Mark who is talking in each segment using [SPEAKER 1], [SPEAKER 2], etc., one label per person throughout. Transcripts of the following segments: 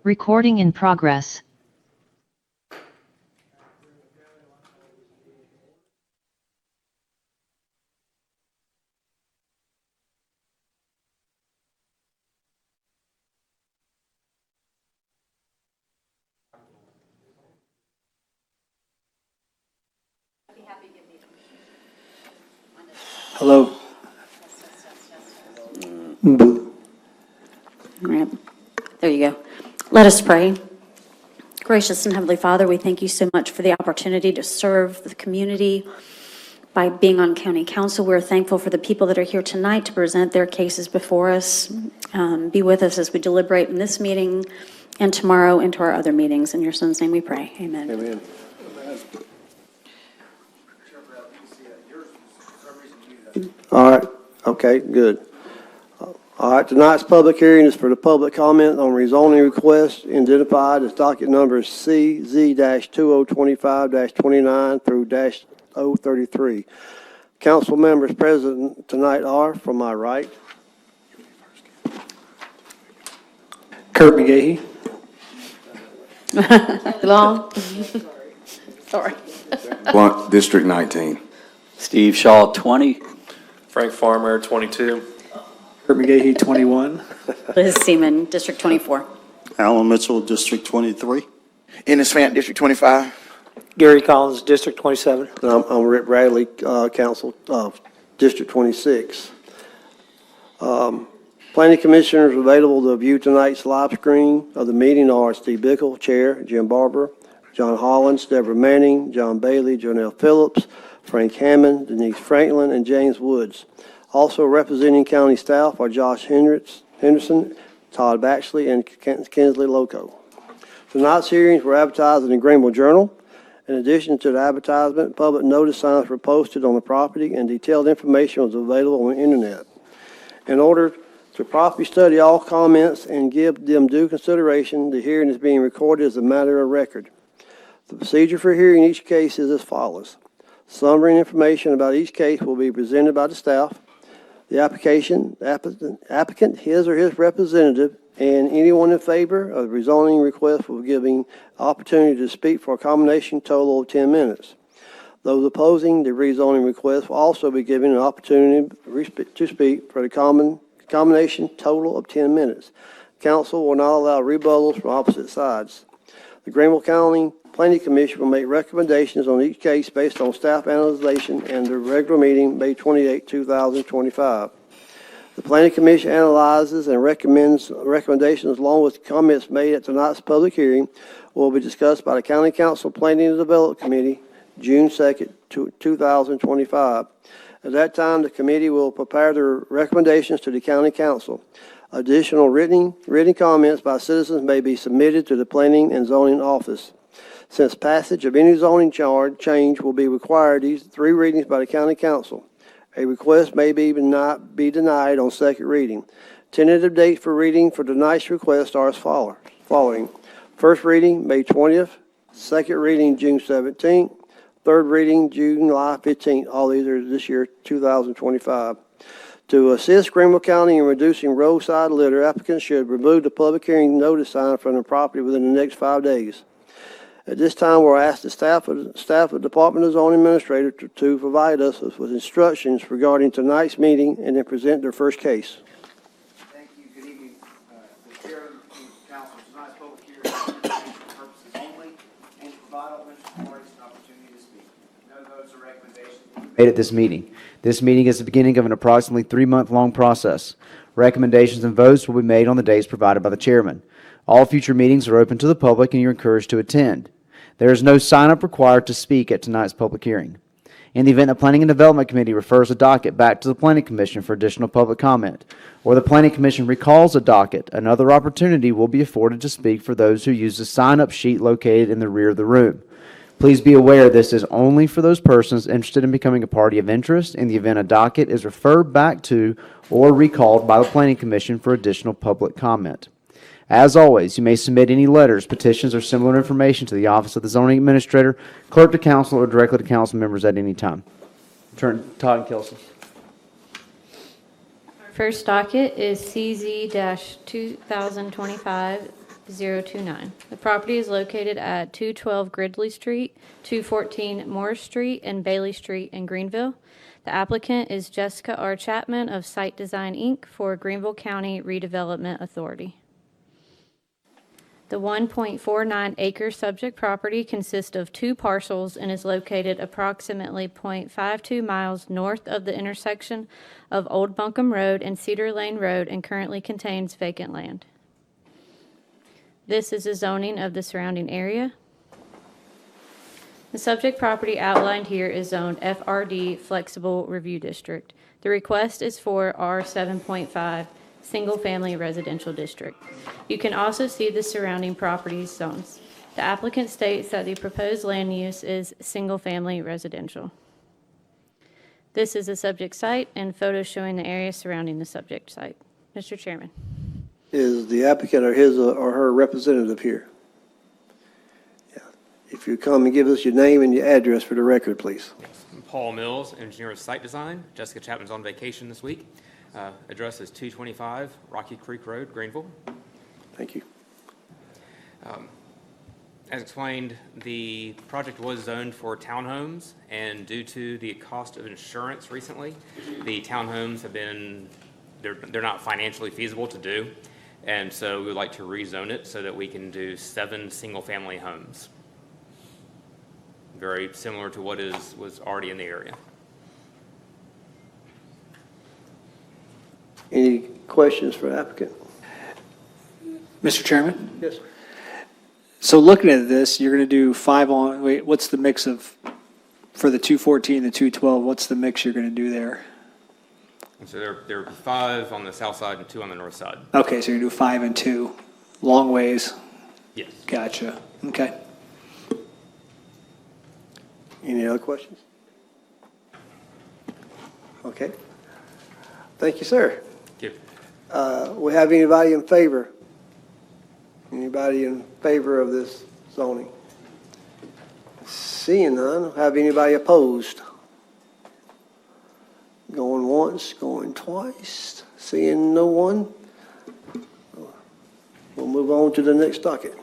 [SPEAKER 1] Recording in progress.
[SPEAKER 2] Hello.
[SPEAKER 3] All right. There you go. Let us pray. Gracious and Heavenly Father, we thank you so much for the opportunity to serve the community by being on county council. We're thankful for the people that are here tonight to present their cases before us. Be with us as we deliberate in this meeting and tomorrow into our other meetings. In your son's name we pray. Amen.
[SPEAKER 2] Amen. All right. Okay, good. All right, tonight's public hearing is for the public comment on rezoning request identified as docket numbers CZ-2025-29 through -033. Council members present tonight are, from my right,
[SPEAKER 4] Kurt McGahee.
[SPEAKER 3] Long. Sorry.
[SPEAKER 5] Blunt, District 19.
[SPEAKER 4] Steve Shaw, 20.
[SPEAKER 6] Frank Farmer, 22.
[SPEAKER 4] Kurt McGahee, 21.
[SPEAKER 3] Liz Seaman, District 24.
[SPEAKER 7] Alan Mitchell, District 23.
[SPEAKER 8] Ennis Fant, District 25.
[SPEAKER 4] Gary Collins, District 27.
[SPEAKER 2] and I'm Rick Bradley, Council, District 26. Planning commissioners available to view tonight's live screen of the meeting are Steve Bickle, Chair, Jim Barber, John Hollins, Deborah Manning, John Bailey, Jonelle Phillips, Frank Hammond, Denise Franklin, and James Woods. Also representing county staff are Josh Henderson, Todd Baxley, and Kinsley Loco. Tonight's hearings were advertised in the Greenville Journal. In addition to the advertisement, public notice signs were posted on the property and detailed information was available on the internet. In order to properly study all comments and give them due consideration, the hearing is being recorded as a matter of record. The procedure for hearing each case is as follows. Summary and information about each case will be presented by the staff. The applicant, his or his representative, and anyone in favor of the rezoning request will be given opportunity to speak for a combination total of 10 minutes. Those opposing the rezoning request will also be given an opportunity to speak for the combination total of 10 minutes. Council will not allow rebuttals from opposite sides. The Greenville County Planning Commission will make recommendations on each case based on staff analyzation and the regular meeting May 28, 2025. The Planning Commission analyzes and recommends recommendations along with comments made at tonight's public hearing will be discussed by the County Council Planning and Development Committee June 2nd, 2025. At that time, the committee will prepare their recommendations to the County Council. Additional written comments by citizens may be submitted to the Planning and Zoning Office. Since passage of any zoning change will be required, these 3 readings by the County Council. A request may not be denied on second reading. Tentative dates for reading for tonight's request are as following. First reading, May 20th. Second reading, June 17th. Third reading, July 15th. All these are this year, 2025. To assist Greenville County in reducing roadside litter, applicants should remove the public hearing notice sign from the property within the next 5 days. At this time, we'll ask the staff of the Department of Zoning Administrator to provide us with instructions regarding tonight's meeting and then present their first case.
[SPEAKER 8] Thank you. Good evening. The Chair of the Council, tonight's public hearing is for information purposes only and to provide all interested parties an opportunity to speak. No votes or recommendations
[SPEAKER 9] Made at this meeting. This meeting is the beginning of an approximately 3-month-long process. Recommendations and votes will be made on the dates provided by the chairman. All future meetings are open to the public and you're encouraged to attend. There is no sign-up required to speak at tonight's public hearing. In the event the Planning and Development Committee refers a docket back to the Planning Commission for additional public comment, or the Planning Commission recalls a docket, another opportunity will be afforded to speak for those who use the sign-up sheet located in the rear of the room. Please be aware this is only for those persons interested in becoming a party of interest in the event a docket is referred back to or recalled by the Planning Commission for additional public comment. As always, you may submit any letters, petitions, or similar information to the Office of the Zoning Administrator, Clerk to Council, or directly to Council members at any time. Turn to Todd and Kelsey.
[SPEAKER 10] First docket is CZ-2025 029. The property is located at 212 Gridley Street, 214 Morris Street, and Bailey Street in Greenville. The applicant is Jessica R. Chapman of Site Design, Inc. for Greenville County Redevelopment Authority. The 1.49 acre subject property consists of 2 parcels and is located approximately 0.52 miles north of the intersection of Old Buncombe Road and Cedar Lane Road and currently contains vacant land. This is the zoning of the surrounding area. The subject property outlined here is zoned FRD Flexible Review District. The request is for R7.5 Single Family Residential District. You can also see the surrounding property zones. The applicant states that the proposed land use is single family residential. This is a subject site and photos showing the area surrounding the subject site. Mr. Chairman.
[SPEAKER 2] Is the applicant or his or her representative here? Yeah. If you come and give us your name and your address for the record, please.
[SPEAKER 11] I'm Paul Mills, engineer of site design. Jessica Chapman's on vacation this week. Address is 225 Rocky Creek Road, Greenville.
[SPEAKER 2] Thank you.
[SPEAKER 11] As explained, the project was zoned for townhomes, and due to the cost of insurance recently, the townhomes have been, they're not financially feasible to do, and so we would like to rezone it so that we can do 7 single-family homes. Very similar to what was already in the area.
[SPEAKER 2] Any questions for applicant?
[SPEAKER 4] Mr. Chairman?
[SPEAKER 2] Yes, sir.
[SPEAKER 4] So looking at this, you're going to do 5 on, wait, what's the mix of, for the 214, the 212, what's the mix you're going to do there?
[SPEAKER 11] And so there are 5 on the south side and 2 on the north side.
[SPEAKER 4] Okay, so you're going to do 5 and 2, long ways.
[SPEAKER 11] Yes.
[SPEAKER 4] Gotcha. Okay.
[SPEAKER 2] Any other questions? Okay. Thank you, sir.
[SPEAKER 11] Thank you.
[SPEAKER 2] We have anybody in favor? Anybody in favor of this zoning? Seeing none, have anybody opposed? Going once, going twice, seeing no one? We'll move on to the next docket.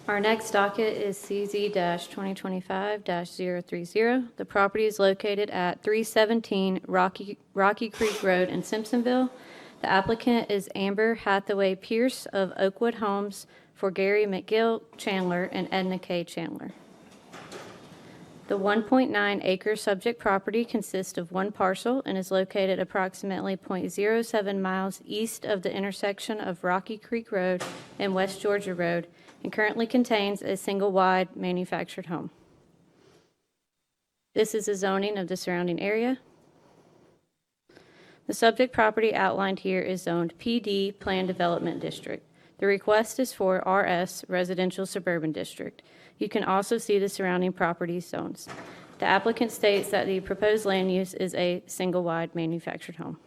[SPEAKER 10] Our next docket is CZ-2025-030. The property is located at 317 Rocky Creek Road in Simpsonville. The applicant is Amber Hathaway Pierce of Oakwood Homes for Gary McGill Chandler and Edna K. Chandler. The 1.9 acre subject property consists of 1 parcel and is located approximately 0.07 miles east of the intersection of Rocky Creek Road and West Georgia Road and currently contains a single-wide manufactured home. This is the zoning of the surrounding area. The subject property outlined here is zoned PD Plan Development District. The request is for RS Residential Suburban District. You can also see the surrounding property zones. The applicant states that the proposed land use is a single-wide manufactured home.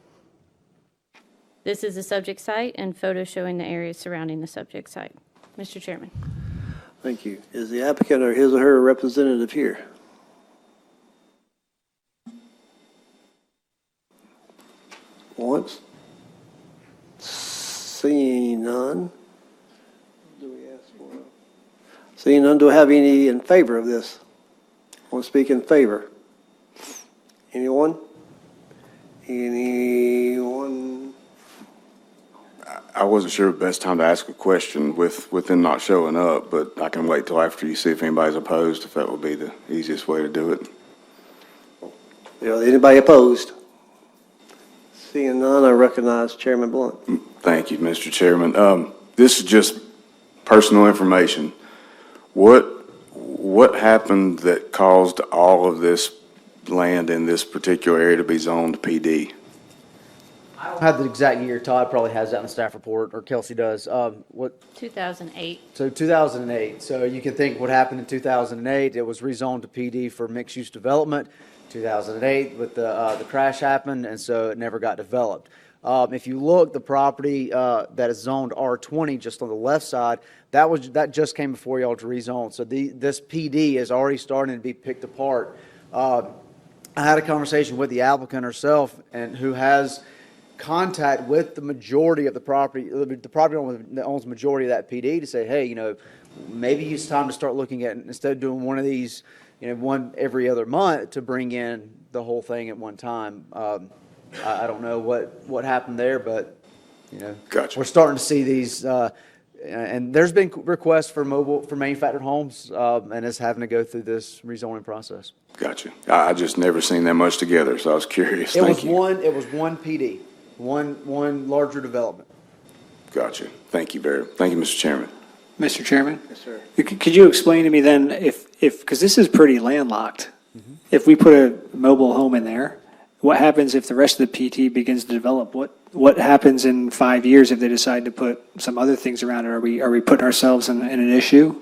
[SPEAKER 10] This is the subject site and photos showing the area surrounding the subject site. Mr. Chairman.
[SPEAKER 2] Thank you. Is the applicant or his or her representative here? Once? Seeing none? Do we ask for? Seeing none, do I have any in favor of this? Want to speak in favor? Anyone? Anyone?
[SPEAKER 5] I wasn't sure the best time to ask a question with them not showing up, but I can wait till after you see if anybody's opposed, if that would be the easiest way to do it.
[SPEAKER 2] Anybody opposed? Seeing none, I recognize Chairman Blunt.
[SPEAKER 5] Thank you, Mr. Chairman. This is just personal information. What happened that caused all of this land in this particular area to be zoned PD?
[SPEAKER 9] I don't have the exact year. Todd probably has that in the staff report, or Kelsey does.
[SPEAKER 10] 2008.
[SPEAKER 9] So 2008. So you can think what happened in 2008. It was rezoned to PD for mixed-use development. 2008, with the crash happened, and so it never got developed. If you look, the property that is zoned R20, just on the left side, that just came before y'all to rezone. So this PD is already starting to be picked apart. I had a conversation with the applicant herself, and who has contact with the majority of the property owner that owns the majority of that PD to say, hey, maybe it's time to start looking at, instead of doing one of these, one every other month, to bring in the whole thing at one time. I don't know what happened there, but,
[SPEAKER 5] Gotcha.
[SPEAKER 9] we're starting to see these, and there's been requests for manufactured homes, and it's having to go through this rezoning process.
[SPEAKER 5] Gotcha. I just never seen that much together, so I was curious. Thank you.
[SPEAKER 9] It was one PD, one larger development.
[SPEAKER 5] Gotcha. Thank you, Mr. Chairman.
[SPEAKER 4] Mr. Chairman?
[SPEAKER 2] Yes, sir.
[SPEAKER 4] Could you explain to me then because this is pretty landlocked, if we put a mobile home in there, what happens if the rest of the PT begins to develop? What happens in 5 years if they decide to put some other things around it? Are we putting ourselves in an issue?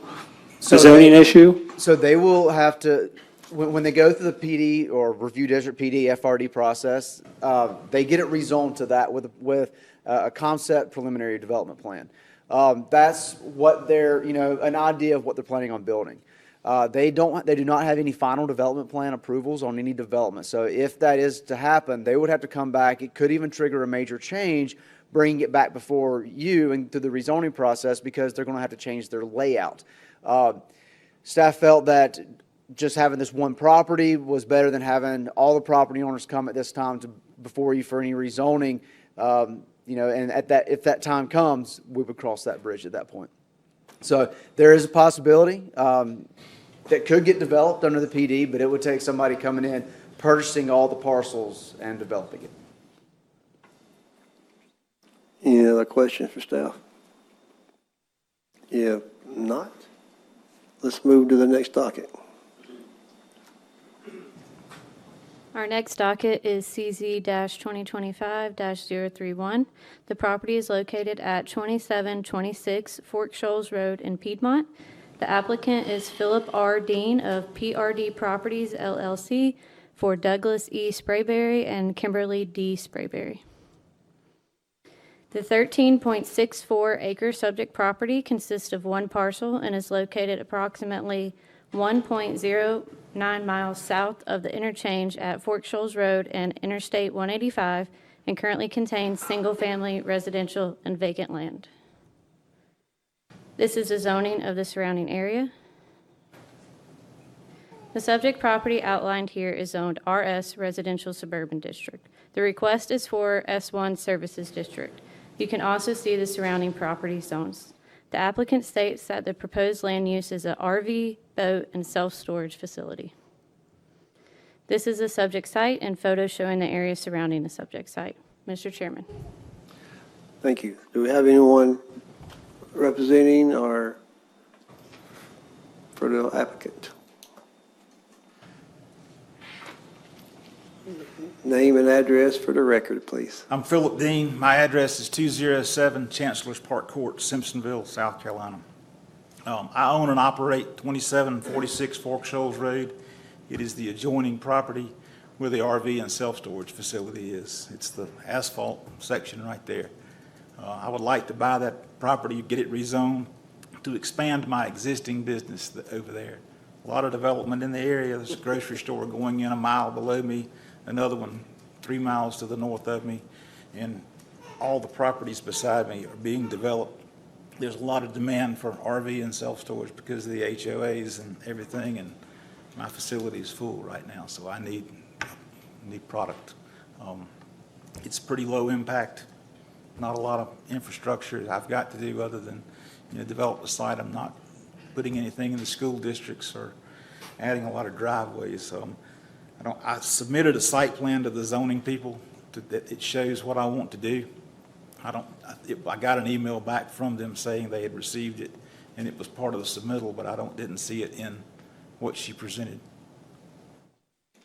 [SPEAKER 4] A zoning issue?
[SPEAKER 9] So they will have to, when they go through the PD or review district PD FRD process, they get it rezoned to that with a concept preliminary development plan. That's what they're, an idea of what they're planning on building. They do not have any final development plan approvals on any development. So if that is to happen, they would have to come back. It could even trigger a major change, bringing it back before you and through the rezoning process, because they're going to have to change their layout. Staff felt that just having this one property was better than having all the property owners come at this time before you for any rezoning. And if that time comes, we would cross that bridge at that point. So there is a possibility that could get developed under the PD, but it would take somebody coming in, purchasing all the parcels and developing it.
[SPEAKER 2] Any other questions for staff? If not, let's move to the next docket.
[SPEAKER 10] Our next docket is CZ-2025-031. The property is located at 2726 Fork Shoals Road in Piedmont. The applicant is Philip R. Dean of PRD Properties, LLC, for Douglas E. Sprayberry and Kimberly D. Sprayberry. The 13.64-acre subject property consists of one parcel and is located approximately 1.09 miles south of the interchange at Fork Shoals Road and Interstate 185, and currently contains single-family residential and vacant land. This is the zoning of the surrounding area. The subject property outlined here is zoned RS Residential Suburban District. The request is for S1 Services District. You can also see the surrounding property zones. The applicant states that the proposed land use is an RV, boat, and self-storage facility. This is the subject site and photos showing the area surrounding the subject site. Mr. Chairman.
[SPEAKER 2] Thank you. Do we have anyone representing or for the applicant? Name and address for the record, please.
[SPEAKER 12] I'm Philip Dean. My address is 207 Chancellor's Park Court, Simpsonville, South Carolina. I own and operate 2746 Fork Shoals Road. It is the adjoining property where the RV and self-storage facility is. It's the asphalt section right there. I would like to buy that property, get it rezoned to expand my existing business over there. A lot of development in the area. There's a grocery store going in a mile below me, another one 3 miles to the north of me, and all the properties beside me are being developed. There's a lot of demand for RV and self-storage because of the HOAs and everything, and my facility is full right now, so I need product. It's pretty low impact, not a lot of infrastructure I've got to do other than develop the site. I'm not putting anything in the school districts or adding a lot of driveways. So I submitted a site plan to the zoning people that it shows what I want to do. I got an email back from them saying they had received it and it was part of the submittal, but I didn't see it in what she presented.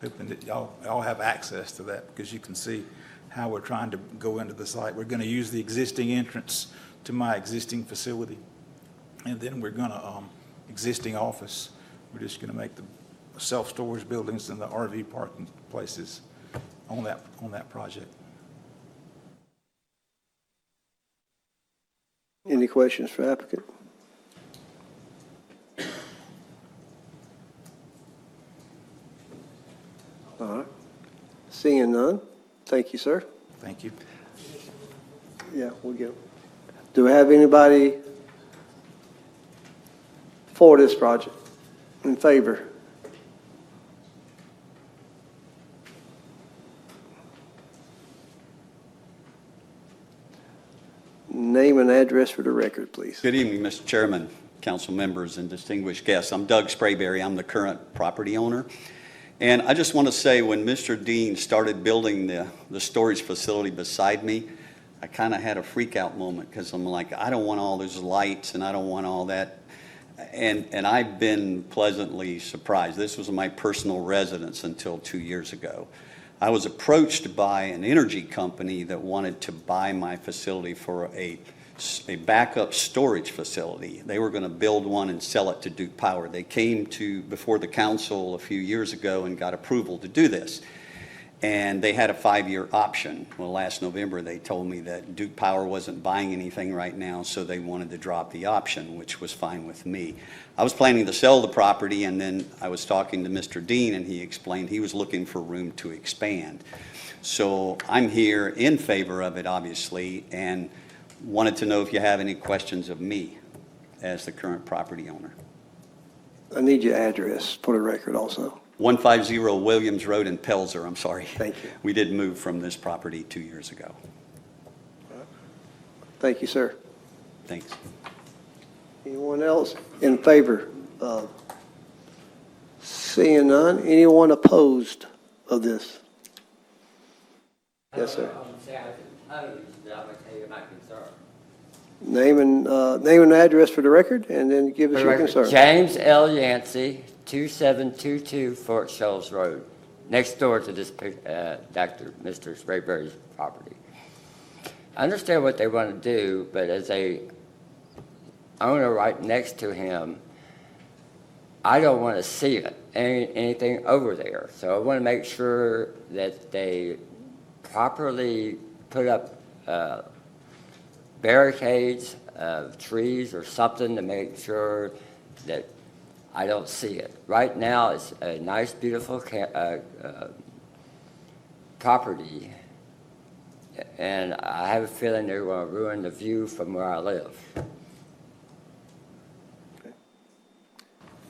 [SPEAKER 12] Hoping that y'all have access to that, because you can see how we're trying to go into the site. We're going to use the existing entrance to my existing facility, and then we're going to existing office. We're just going to make the self-storage buildings and the RV parking places on that project.
[SPEAKER 2] Any questions for applicant? All right. Seeing none, thank you, sir.
[SPEAKER 12] Thank you.
[SPEAKER 2] Yeah, we'll get them. Do we have anybody for this project? In favor? Name and address for the record, please.
[SPEAKER 13] Good evening, Mr. Chairman, council members, and distinguished guests. I'm Doug Sprayberry. I'm the current property owner. And I just want to say, when Mr. Dean started building the storage facility beside me, I kind of had a freak out moment because I'm like, I don't want all those lights and I don't want all that. And I've been pleasantly surprised. This was my personal residence until 2 years ago. I was approached by an energy company that wanted to buy my facility for a backup storage facility. They were going to build one and sell it to Duke Power. They came before the council a few years ago and got approval to do this. And they had a 5-year option. Well, last November, they told me that Duke Power wasn't buying anything right now, so they wanted to drop the option, which was fine with me. I was planning to sell the property, and then I was talking to Mr. Dean, and he explained he was looking for room to expand. So I'm here in favor of it, obviously, and wanted to know if you have any questions of me as the current property owner.
[SPEAKER 2] I need your address for the record also.
[SPEAKER 13] 150 Williams Road in Pelzer, I'm sorry.
[SPEAKER 2] Thank you.
[SPEAKER 13] We did move from this property 2 years ago.
[SPEAKER 2] Thank you, sir.
[SPEAKER 13] Thanks.
[SPEAKER 2] Anyone else in favor of? Seeing none, anyone opposed of this? Yes, sir. Name and address for the record, and then give us your concern.
[SPEAKER 14] James L. Yancey, 2722 Fort Shoals Road, next door to this Mr. Sprayberry's property. I understand what they want to do, but as a owner right next to him, I don't want to see it, anything over there. So I want to make sure that they properly put up barricades of trees or something to make sure that I don't see it. Right now, it's a nice, beautiful property, and I have a feeling they're going to ruin the view from where I live.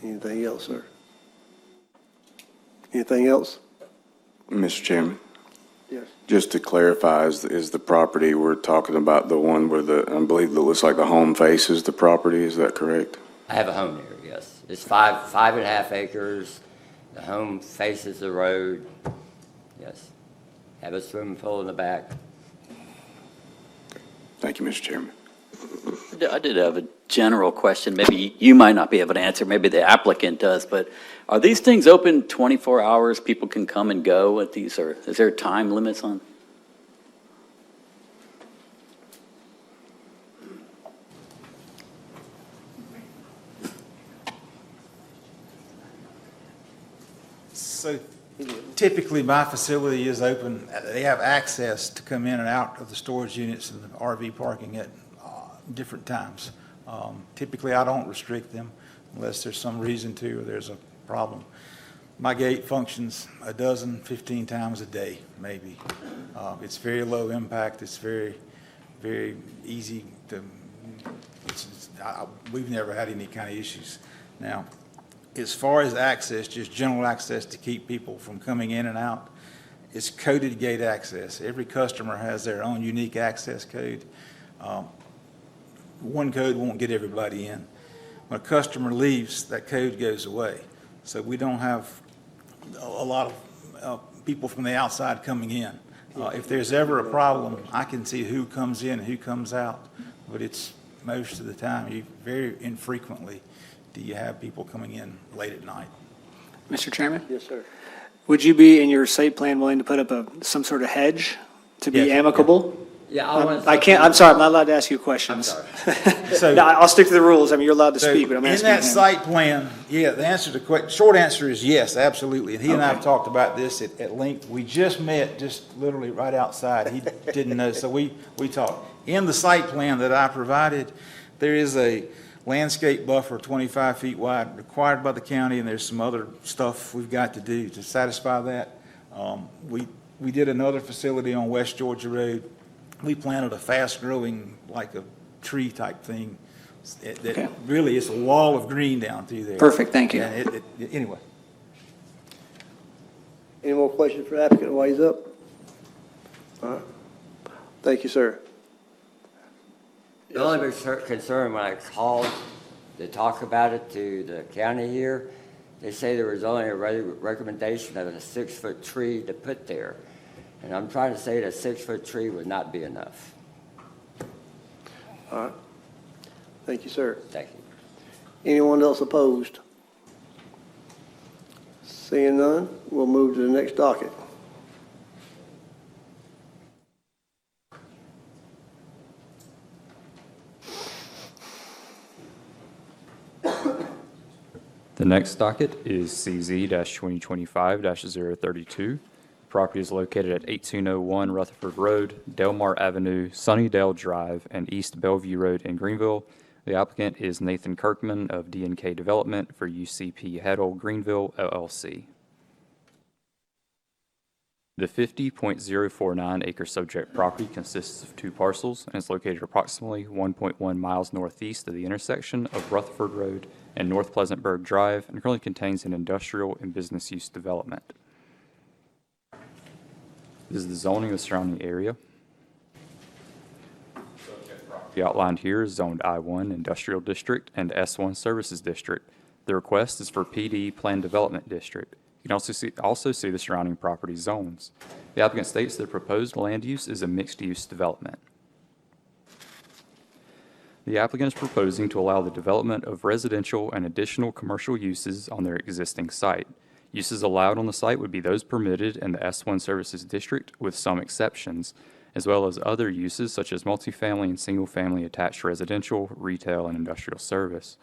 [SPEAKER 2] Anything else, sir? Anything else?
[SPEAKER 5] Mr. Chairman,
[SPEAKER 2] Yes.
[SPEAKER 5] just to clarify, is the property we're talking about the one where I believe that looks like the home faces the property, is that correct?
[SPEAKER 14] I have a home there, yes. It's five and a half acres. The home faces the road. Yes. Have a swimming pool in the back.
[SPEAKER 5] Thank you, Mr. Chairman.
[SPEAKER 15] I did have a general question. Maybe you might not be able to answer, maybe the applicant does, but are these things open 24 hours? People can come and go at these, or is there time limits on?
[SPEAKER 12] So typically, my facility is open. They have access to come in and out of the storage units and the RV parking at different times. Typically, I don't restrict them unless there's some reason to or there's a problem. My gate functions 15 times a day, maybe. It's very low impact. It's very, very easy to, we've never had any kind of issues. Now, as far as access, just general access to keep people from coming in and out, it's coded gate access. Every customer has their own unique access code. One code won't get everybody in. When a customer leaves, that code goes away. So we don't have a lot of people from the outside coming in. If there's ever a problem, I can see who comes in and who comes out, but it's most of the time, very infrequently do you have people coming in late at night.
[SPEAKER 4] Mr. Chairman,
[SPEAKER 2] Yes, sir.
[SPEAKER 4] would you be in your site plan willing to put up some sort of hedge to be
[SPEAKER 12] Yes.
[SPEAKER 4] amicable?
[SPEAKER 14] Yeah, I want.
[SPEAKER 4] I can't, I'm sorry, I'm not allowed to ask you questions.
[SPEAKER 12] So-
[SPEAKER 4] No, I'll stick to the rules. I mean, you're allowed to
[SPEAKER 12] So
[SPEAKER 4] speak, but I'm asking
[SPEAKER 12] in that
[SPEAKER 4] him.
[SPEAKER 12] site plan, yeah, the answer to the short answer is yes, absolutely. And he and I have talked about this at length. We just met, just literally right outside. He didn't know, so we talked. In the site plan that I provided, there is a landscape buffer 25 feet wide required by the county, and there's some other stuff we've got to do to satisfy that. We did another facility on West Georgia Road we planted a fast-growing, like a tree-type thing. That
[SPEAKER 4] Okay.
[SPEAKER 12] really is a wall of green down through there.
[SPEAKER 4] Perfect, thank you.
[SPEAKER 12] And anyway.
[SPEAKER 2] Any more questions for the applicant while he's up? All right. Thank you, sir.
[SPEAKER 14] The only concern when I called to talk about it to the county here, they say there was only a recommendation of a 6-foot tree to put there. And I'm trying to say that a 6-foot tree would not be enough.
[SPEAKER 2] All right. Thank you, sir.
[SPEAKER 14] Thank you.
[SPEAKER 2] Anyone else opposed? Seeing none, we'll move to the next docket.
[SPEAKER 16] The next docket is CZ-2025-032. Property is located at 1801 Rutherford Road, Delmar Avenue, Sunnydale Drive, and East Bellevue Road in Greenville. The applicant is Nathan Kirkman of D&K Development for UCP Heddle Greenville, LLC. The 50.049 acre subject property consists of 2 parcels and is located approximately 1.1 miles northeast of the intersection of Rutherford Road and North Pleasantburg Drive, and currently contains an industrial and business use development. This is the zoning of the surrounding area. The outlined here is zoned I-1 Industrial District and S1 Services District. The request is for PD Planned Development District. You can also see the surrounding property zones. The applicant states the proposed land use is a mixed-use development. The applicant is proposing to allow the development of residential and additional commercial uses on their existing site. Uses allowed on the site would be those permitted in the S1 Services District with some exceptions, as well as other uses such as multifamily and single-family attached residential, retail, and industrial service.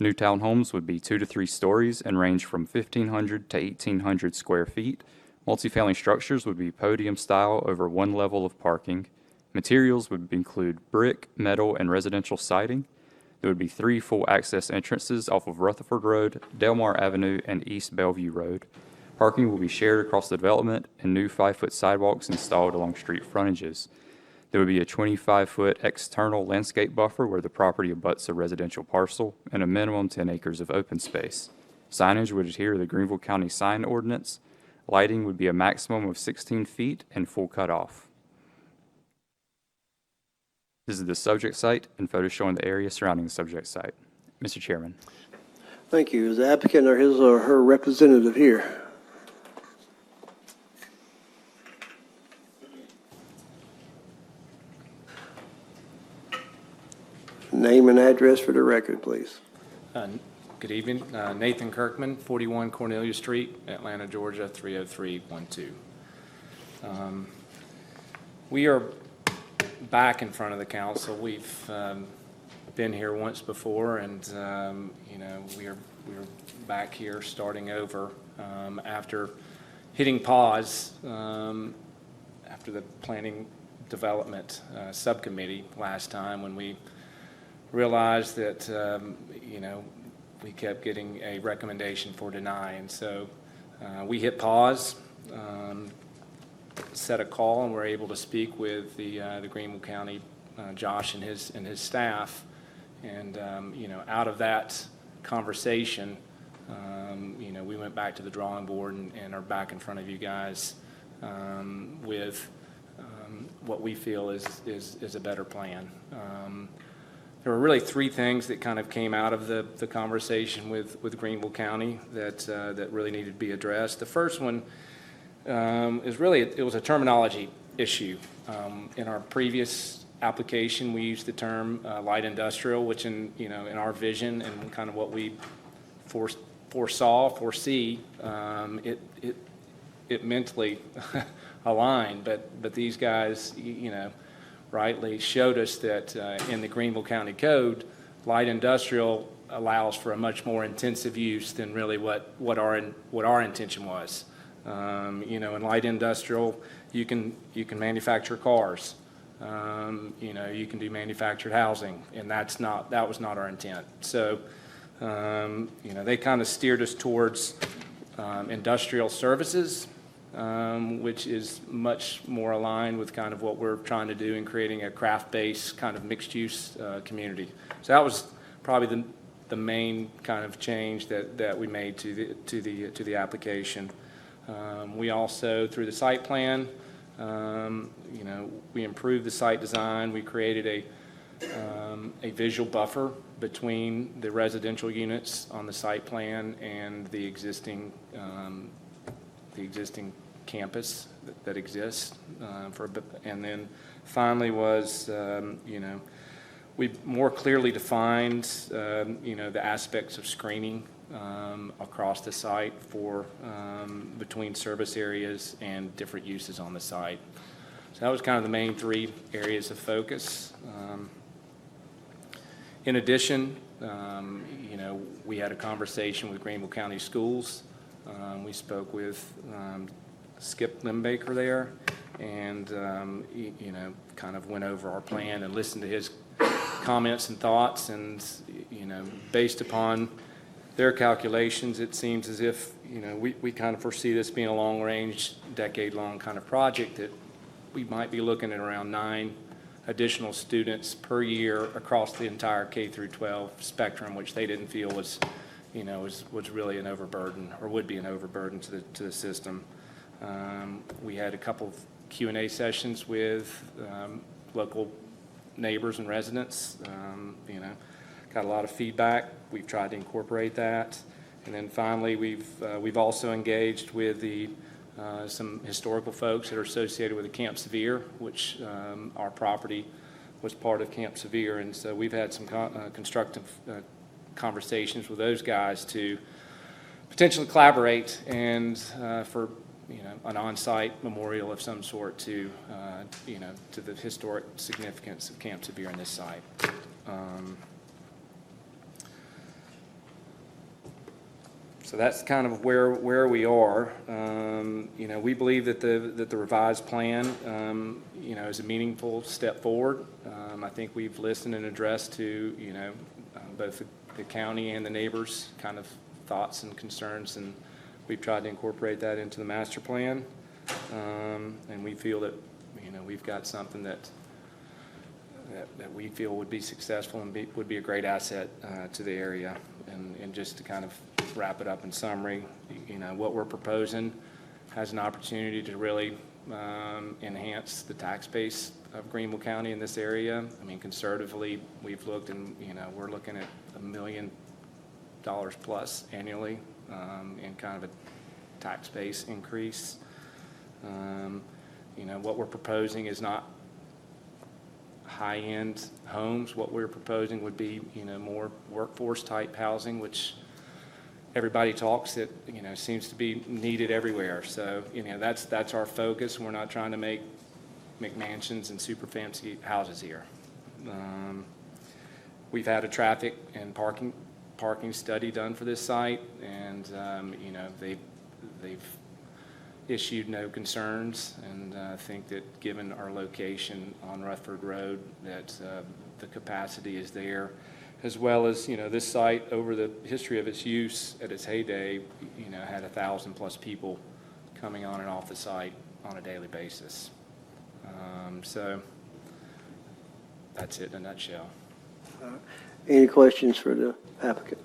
[SPEAKER 16] New townhomes would be 2 to 3 stories and range from 1,500 to 1,800 square feet. Multifamily structures would be podium style over 1 level of parking. Materials would include brick, metal, and residential siding. There would be 3 full access entrances off of Rutherford Road, Delmar Avenue, and East Bellevue Road. Parking will be shared across the development and new 5-foot sidewalks installed along street frontages. There would be a 25-foot external landscape buffer where the property abuts a residential parcel and a minimum 10 acres of open space. Signage would adhere to the Greenville County sign ordinance. Lighting would be a maximum of 16 feet and full cutoff. This is the subject site and photos showing the area surrounding the subject site. Mr. Chairman.
[SPEAKER 2] Thank you. Is the applicant or his or her representative here? Name and address for the record, please.
[SPEAKER 6] Good evening. Nathan Kirkman, 41 Cornelia Street, Atlanta, Georgia, 30312. We are back in front of the council. We've been here once before, and we're back here starting over after hitting pause after the planning development subcommittee last time, when we realized that we kept getting a recommendation for denying. So we hit pause, set a call, and we're able to speak with the Greenville County, Josh and his staff. And out of that conversation, we went back to the drawing board and are back in front of you guys with what we feel is a better plan. There were really 3 things that kind of came out of the conversation with Greenville County that really needed to be addressed. The first one is really, it was a terminology issue. In our previous application, we used the term light industrial, which in our vision and kind of what we foresee, it mentally aligned, but these guys, rightly showed us that in the Greenville County Code, light industrial allows for a much more intensive use than really what our intention was. In light industrial, you can manufacture cars. You can do manufactured housing, and that was not our intent. So, they kind of steered us towards industrial services, which is much more aligned with kind of what we're trying to do in creating a craft-based kind of mixed-use community. So that was probably the main kind of change that we made to the application. We also, through the site plan, we improved the site design. We created a visual buffer between the residential units on the site plan and the existing campus that exists. And then finally was, we more clearly defined, the aspects of screening across the site for between service areas and different uses on the site. So that was kind of the main three areas of focus. In addition, we had a conversation with Greenville County Schools. We spoke with Skip Limbaker there, and kind of went over our plan and listened to his comments and thoughts. And based upon their calculations, it seems as if we kind of foresee this being a long-range, decade-long kind of project, that we might be looking at around 9 additional students per year across the entire K through 12 spectrum, which they didn't feel was really an overburden, or would be an overburden to the system. We had a couple of Q&A sessions with local neighbors and residents. Got a lot of feedback. We've tried to incorporate that. And then finally, we've also engaged with some historical folks that are associated with the Camp Sevier, which our property was part of Camp Sevier. And so we've had some constructive conversations with those guys to potentially collaborate and for an on-site memorial of some sort to the historic significance of Camp Sevier in this site. So that's kind of where we are. We believe that the revised plan, is a meaningful step forward. I think we've listened and addressed to, both the county and the neighbors' kind of thoughts and concerns, and we've tried to incorporate that into the master plan. And we feel that, we've got something that we feel would be successful and would be a great asset to the area. And just to kind of wrap it up in summary, what we're proposing has an opportunity to really enhance the tax base of Greenville County in this area. I mean, conservatively, we've looked and, we're looking at $1 million plus annually in kind of a tax base increase. What we're proposing is not high-end homes. What we're proposing would be, more workforce-type housing, which everybody talks that, seems to be needed everywhere. So, that's our focus. We're not trying to make McMansions and super fancy houses here. We've had a traffic and parking study done for this site, and, they've issued no concerns, and I think that given our location on Rutherford Road, that the capacity is there, as well as, this site, over the history of its use at its heyday, had 1,000 plus people coming on and off the site on a daily basis. So that's it in a nutshell.
[SPEAKER 2] Any questions for the applicant?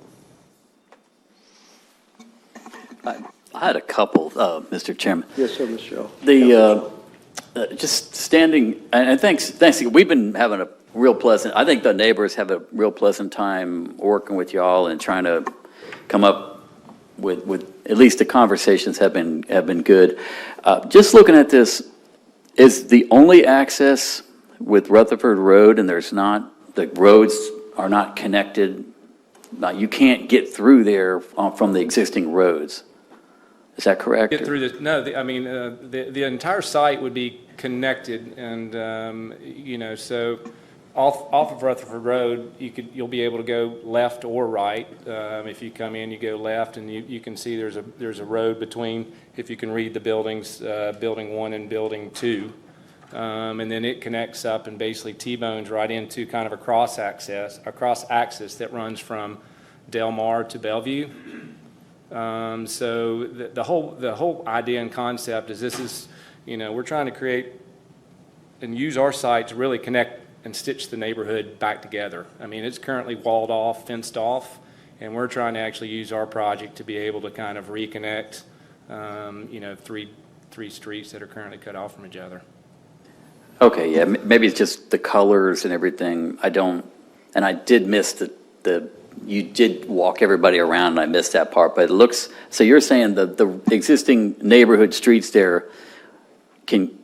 [SPEAKER 15] I had a couple, Mr. Chairman.
[SPEAKER 2] Yes, sir, Mr. Shaw.
[SPEAKER 15] Just standing, and thanks, we've been having a real pleasant, I think the neighbors have a real pleasant time working with y'all and trying to come up with at least the conversations have been good. Just looking at this, is the only access with Rutherford Road, and the roads are not connected, you can't get through there from the existing roads? Is that correct?
[SPEAKER 6] Get through this? No, the entire site would be connected, and so off of Rutherford Road, you'll be able to go left or right. If you come in, you go left, and you can see there's a road between, if you can read the buildings, Building 1 and Building 2, and then it connects up and basically T-bones right into kind of a cross axis that runs from Del Mar to Bellevue. So the whole idea and concept is this is, we're trying to create and use our site to really connect and stitch the neighborhood back together. I mean, it's currently walled off, fenced off, and we're trying to actually use our project to be able to kind of reconnect, three streets that are currently cut off from each other.
[SPEAKER 15] Okay, yeah, maybe it's just the colors and everything. And I did miss you did walk everybody around, and I missed that part, but it looks, so you're saying the existing neighborhood streets there,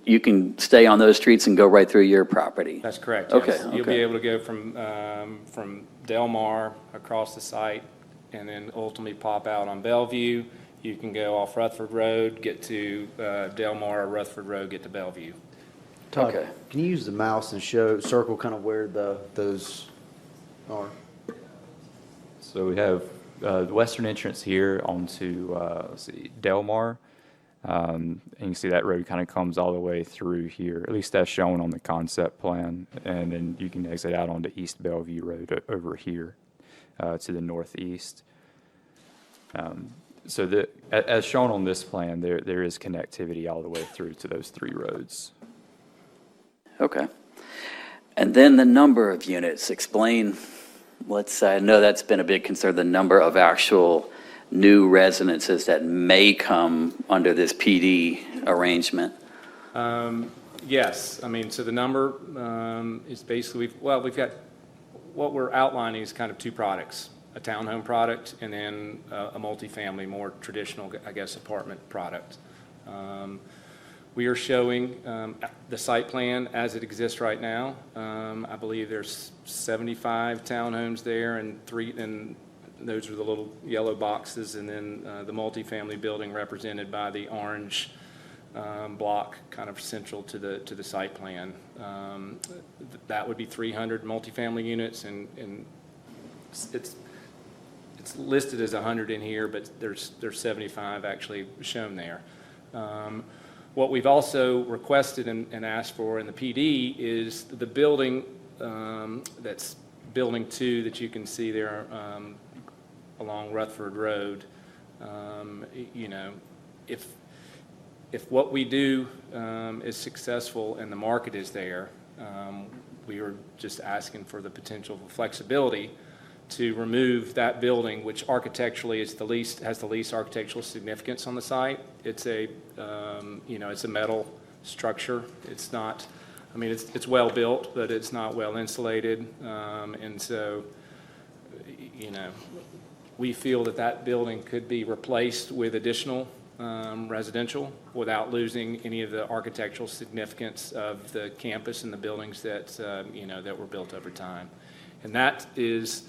[SPEAKER 15] you can stay on those streets and go right through your property?
[SPEAKER 6] That's correct,
[SPEAKER 15] Okay,
[SPEAKER 6] yes. You'll be
[SPEAKER 15] okay.
[SPEAKER 6] able to go from Del Mar across the site and then ultimately pop out on Bellevue. You can go off Rutherford Road, get to Del Mar, or Rutherford Road, get to Bellevue.
[SPEAKER 9] Todd,
[SPEAKER 15] Okay.
[SPEAKER 9] can you use the mouse and circle kind of where those are?
[SPEAKER 16] So we have the western entrance here onto, Del Mar. And you can see that road kind of comes all the way through here, at least that's shown on the concept plan. And then you can exit out onto East Bellevue Road over here to the northeast. So as shown on this plan, there is connectivity all the way through to those three roads.
[SPEAKER 15] Okay. And then the number of units, explain, let's say, I know that's been a big concern, the number of actual new residences that may come under this PD arrangement.
[SPEAKER 6] Yes, I mean, so the number is basically, we've got, what we're outlining is kind of two products, a townhome product and then a multifamily, more traditional, I guess, apartment product. We are showing the site plan as it exists right now. I believe there's 75 townhomes there and those are the little yellow boxes, and then the multifamily building represented by the orange block kind of central to the site plan. That would be 300 multifamily units, and it's listed as 100 in here, but there's 75 actually shown there. What we've also requested and asked for in the PD is the building that's building 2 that you can see there along Rutherford Road. If what we do is successful and the market is there, we are just asking for the potential for flexibility to remove that building, which architecturally has the least architectural significance on the site. It's a metal structure. It's not, I mean, it's well built, but it's not well insulated, and so, we feel that building could be replaced with additional residential without losing any of the architectural significance of the campus and the buildings that that were built over time. And that is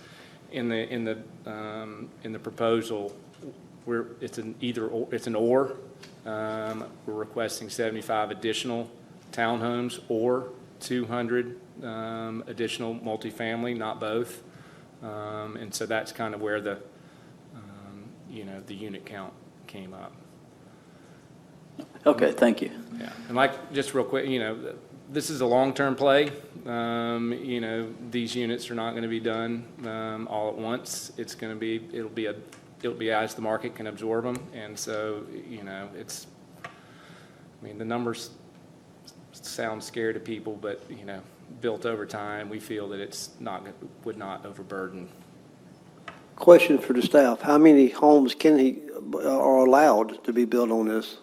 [SPEAKER 6] in the proposal. It's an or. We're requesting 75 additional townhomes or 200 additional multifamily, not both. And so that's kind of where the unit count came up.
[SPEAKER 15] Okay, thank you.
[SPEAKER 6] Yeah, and just real quick, this is a long-term play. These units are not going to be done all at once. It'll be as the market can absorb them, and so the numbers sound scary to people, but built over time, we feel that would not overburden.
[SPEAKER 2] Question for the staff: how many homes are allowed to be built on this?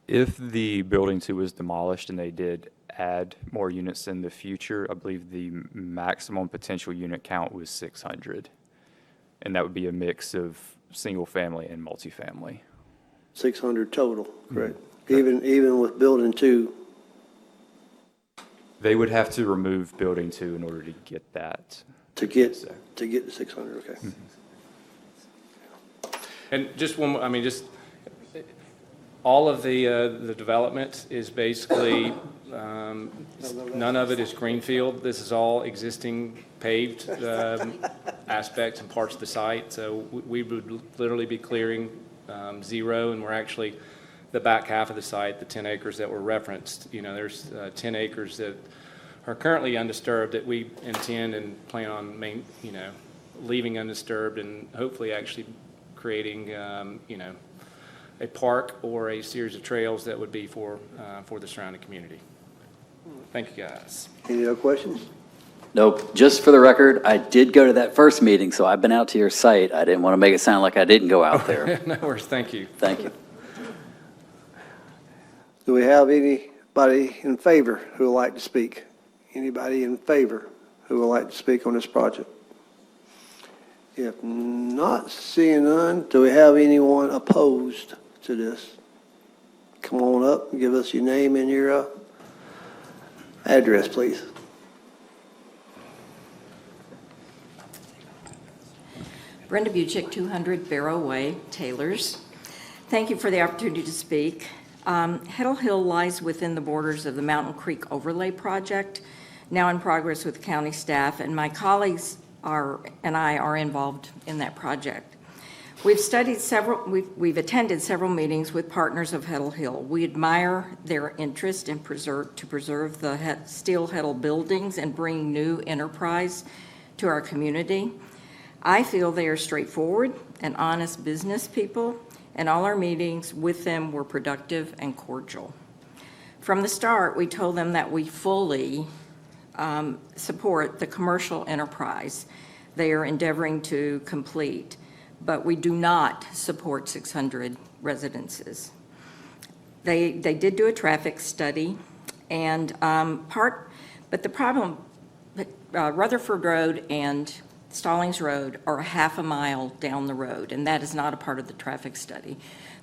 [SPEAKER 16] If the building 2 was demolished and they did add more units in the future, I believe the maximum potential unit count was 600. And that would be a mix of single family and multifamily.
[SPEAKER 2] 600 total, correct? Even with building 2.
[SPEAKER 16] They would have to remove building 2 in order to get that.
[SPEAKER 2] To get to 600, okay.
[SPEAKER 16] Mm-hmm.
[SPEAKER 6] And just one more, all of the development is basically, none of it is greenfield. This is all existing paved aspects and parts of the site. So we would literally be clearing 0, and we're actually, the back half of the site, the 10 acres that were referenced, there's 10 acres that are currently undisturbed that we intend and plan on leaving undisturbed and hopefully actually creating, a park or a series of trails that would be for the surrounding community. Thank you, guys.
[SPEAKER 2] Any other questions?
[SPEAKER 15] Nope. Just for the record, I did go to that first meeting, so I've been out to your site. I didn't want to make it sound like I didn't go out there.
[SPEAKER 6] No worries, thank you.
[SPEAKER 15] Thank you.
[SPEAKER 2] Do we have anybody in favor who would like to speak? Anybody in favor who would like to speak on this project? If not, seeing none, do we have anyone opposed to this? Come on up and give us your name and your address, please.
[SPEAKER 17] Brenda Buchick, 200 Barrow Way, Taylors. Thank you for the opportunity to speak. Heddle Hill lies within the borders of the Mountain Creek Overlay Project, now in progress with county staff, and my colleagues and I are involved in that project. We've attended several meetings with partners of Heddle Hill. We admire their interest in to preserve the steel Heddle buildings and bring new enterprise to our community. I feel they are straightforward and honest business people, and all our meetings with them were productive and cordial. From the start, we told them that we fully support the commercial enterprise they are endeavoring to complete, but we do not support 600 residences. They did do a traffic study, and but the problem, Rutherford Road and Stallings Road are a half a mile down the road, and that is not a part of the traffic study.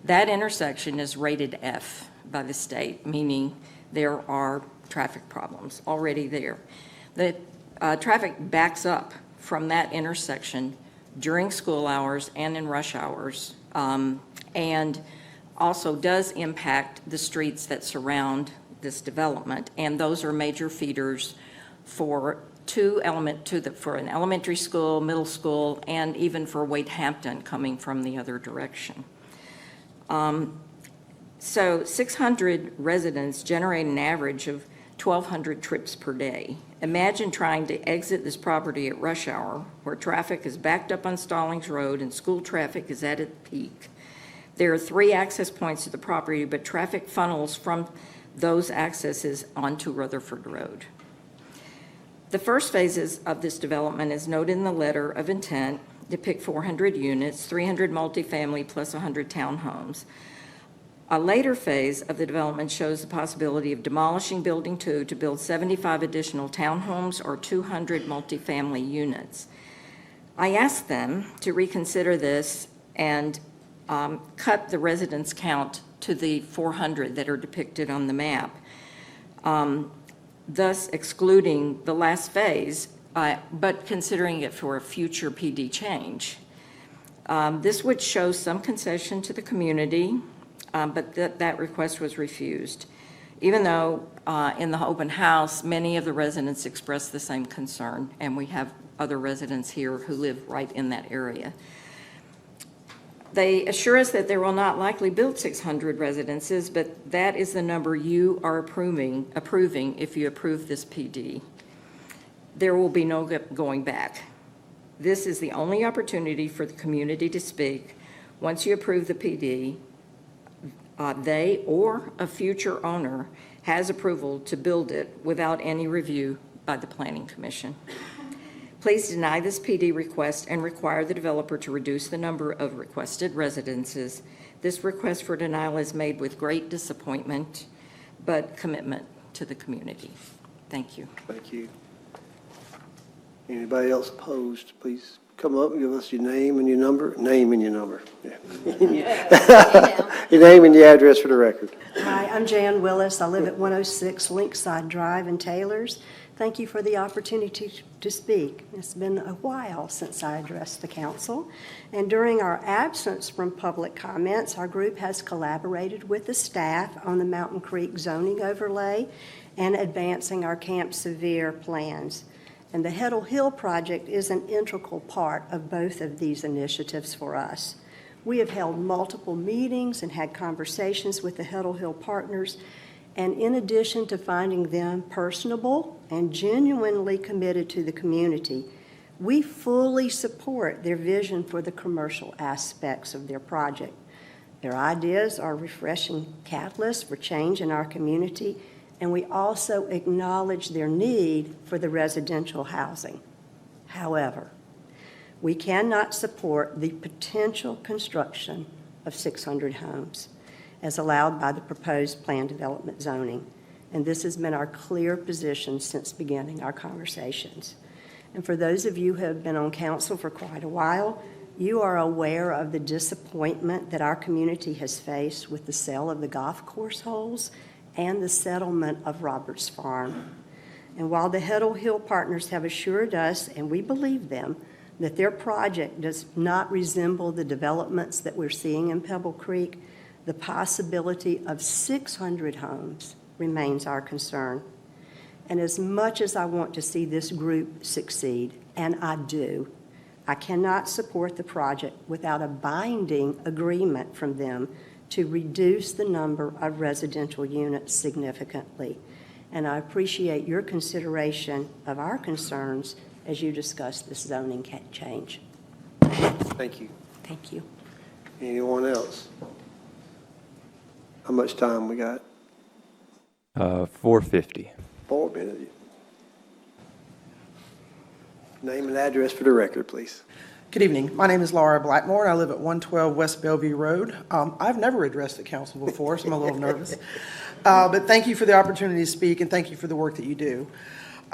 [SPEAKER 17] That intersection is rated F by the state, meaning there are traffic problems already there. The traffic backs up from that intersection during school hours and in rush hours, and also does impact the streets that surround this development, and those are major feeders for for an elementary school, middle school, and even for Wade Hampton coming from the other direction. So 600 residents generate an average of 1,200 trips per day. Imagine trying to exit this property at rush hour, where traffic is backed up on Stallings Road and school traffic is at its peak. There are 3 access points to the property, but traffic funnels from those accesses onto Rutherford Road. The first phases of this development, as noted in the letter of intent, depict 400 units, 300 multifamily plus 100 townhomes. A later phase of the development shows the possibility of demolishing Building 2 to build 75 additional townhomes or 200 multifamily units. I asked them to reconsider this and cut the residence count to the 400 that are depicted on the map, thus excluding the last phase, but considering it for a future PD change. This would show some concession to the community, but that request was refused. Even though in the open house, many of the residents expressed the same concern, and we have other residents here who live right in that area. They assure us that they will not likely build 600 residences, but that is the number you are approving if you approve this PD. There will be no going back. This is the only opportunity for the community to speak. Once you approve the PD, they or a future owner has approval to build it without any review by the Planning Commission. Please deny this PD request and require the developer to reduce the number of requested residences. This request for denial is made with great disappointment, but commitment to the community. Thank you.
[SPEAKER 2] Thank you. Anybody else opposed, please come up and give us your name and your number. Name and your number. Yeah. Your name and your address for the record.
[SPEAKER 18] Hi, I'm Jan Willis. I live at 106 Linkside Drive in Taylors. Thank you for the opportunity to speak. It's been a while since I addressed the council, and during our absence from public comments, our group has collaborated with the staff on the Mountain Creek zoning overlay and advancing our Camp Sevier plans. And the Heddle Hill project is an integral part of both of these initiatives for us. We have held multiple meetings and had conversations with the Heddle Hill partners, and in addition to finding them personable and genuinely committed to the community, We fully support their vision for the commercial aspects of their project. Their ideas are refreshing catalysts for change in our community, and we also acknowledge their need for the residential housing. However, we cannot support the potential construction of 600 homes as allowed by the proposed plan development zoning, and this has been our clear position since beginning our conversations. And for those of you who have been on council for quite a while, you are aware of the disappointment that our community has faced with the sale of the golf course holes and the settlement of Roberts Farm. And while the Heddle Hill partners have assured us, and we believe them, that their project does not resemble the developments that we're seeing in Pebble Creek, the possibility of 600 homes remains our concern. And as much as I want to see this group succeed, and I do, I cannot support the project without a binding agreement from them to reduce the number of residential units significantly. And I appreciate your consideration of our concerns as you discuss this zoning change.
[SPEAKER 2] Thank you.
[SPEAKER 18] Thank you.
[SPEAKER 2] Anyone else? How much time we got?
[SPEAKER 16] 4:50.
[SPEAKER 2] 4 minutes. Name and address for the record, please.
[SPEAKER 19] Good evening. My name is Laura Blackmore, and I live at 112 West Bellevue Road. I've never addressed the council before, so I'm a little nervous. But thank you for the opportunity to speak, and thank you for the work that you do.